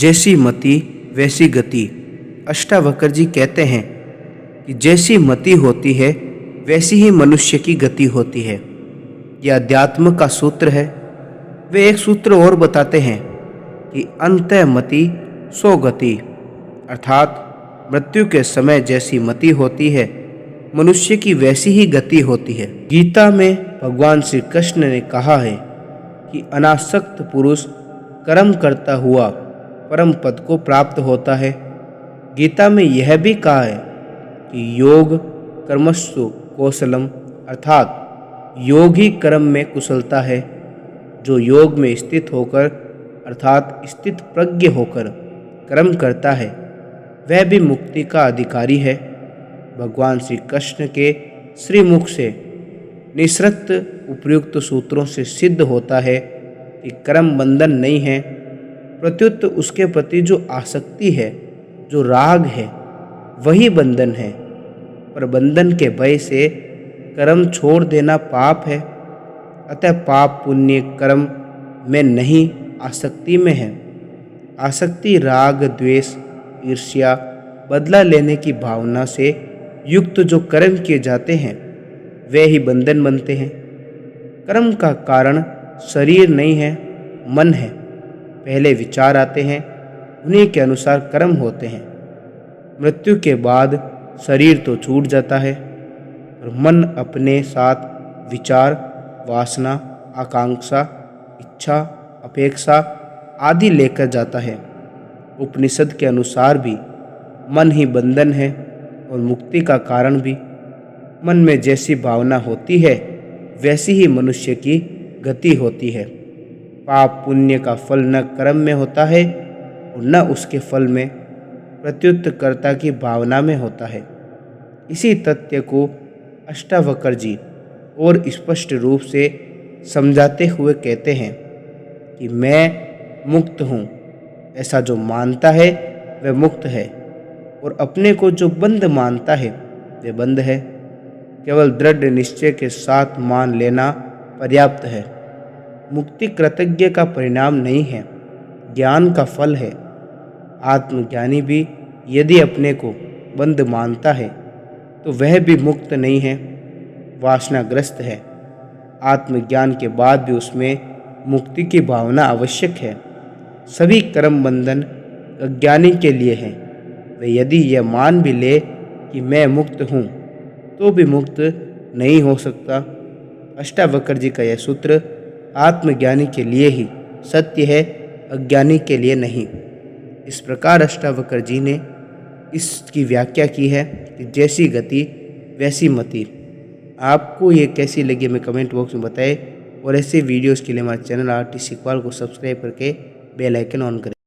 जैसी मति वैसी गति। अष्टावक्र जी कहते हैं कि जैसी मति होती है वैसी ही मनुष्य की गति होती है। यह अध्यात्म का सूत्र है। वे एक सूत्र और बताते हैं कि अंतः मति सो गति, अर्थात मृत्यु के समय जैसी मति होती है मनुष्य की वैसी ही गति होती है। गीता में भगवान श्री कृष्ण ने कहा है कि अनासक्त पुरुष कर्म करता हुआ परम पद को प्राप्त होता है। गीता में यह भी कहा है कि योग कर्मसु कौशलम, अर्थात योग ही कर्म में कुशलता है। जो योग में स्थित होकर अर्थात स्थित प्रज्ञ होकर कर्म करता है वह भी मुक्ति का अधिकारी है। भगवान श्री कृष्ण के श्रीमुख से निसृत उपयुक्त सूत्रों से सिद्ध होता है कि कर्म बंधन नहीं है, प्रत्युत उसके प्रति जो आसक्ति है, जो राग है, वही बंधन है। पर बंधन के भय से कर्म छोड़ देना पाप है। अतः पाप पुण्य कर्म में नहीं, आसक्ति में है। आसक्ति राग द्वेष ईर्ष्या बदला लेने की भावना से युक्त जो कर्म किए जाते हैं वे ही बंधन बनते हैं। कर्म का कारण शरीर नहीं है, मन है। पहले विचार आते हैं, उन्हीं के अनुसार कर्म होते हैं। मृत्यु के बाद शरीर तो छूट जाता है और मन अपने साथ विचार, वासना, आकांक्षा, इच्छा, अपेक्षा आदि लेकर जाता है। उपनिषद के अनुसार भी मन ही बंधन है और मुक्ति का कारण भी। मन में जैसी भावना होती है वैसी ही मनुष्य की गति होती है। पाप पुण्य का फल न कर्म में होता है और न उसके फल में, प्रत्युत कर्ता की भावना में होता है। इसी तथ्य को अष्टावक्र जी और स्पष्ट रूप से समझाते हुए कहते हैं कि मैं मुक्त हूँ। ऐसा जो मानता है वह मुक्त है और अपने को जो बंध मानता है वह बंध है। केवल दृढ़ निश्चय के साथ मान लेना पर्याप्त है। मुक्ति कृतज्ञ का परिणाम नहीं है, ज्ञान का फल है। आत्मज्ञानी भी यदि अपने को बंध मानता है तो वह भी मुक्त नहीं है, वासनाग्रस्त है। आत्मज्ञान के बाद भी उसमें मुक्ति की भावना आवश्यक है। सभी कर्म बंधन अज्ञानी के लिए हैं। वह यदि यह मान भी ले कि मैं मुक्त हूँ तो भी मुक्त नहीं हो सकता। अष्टावक्र जी का यह सूत्र आत्मज्ञानी के लिए ही सत्य है, अज्ञानी के लिए नहीं। इस प्रकार अष्टावक्र जी ने इसकी व्याख्या की है कि जैसी गति वैसी मति। आपको ये कैसी लगी हमें कमेंट बॉक्स में बताएं और ऐसे वीडियोस के लिए हमारे चैनल आर्टिस्ट इकबाल को सब्सक्राइब करके बेल आइकन ऑन करें।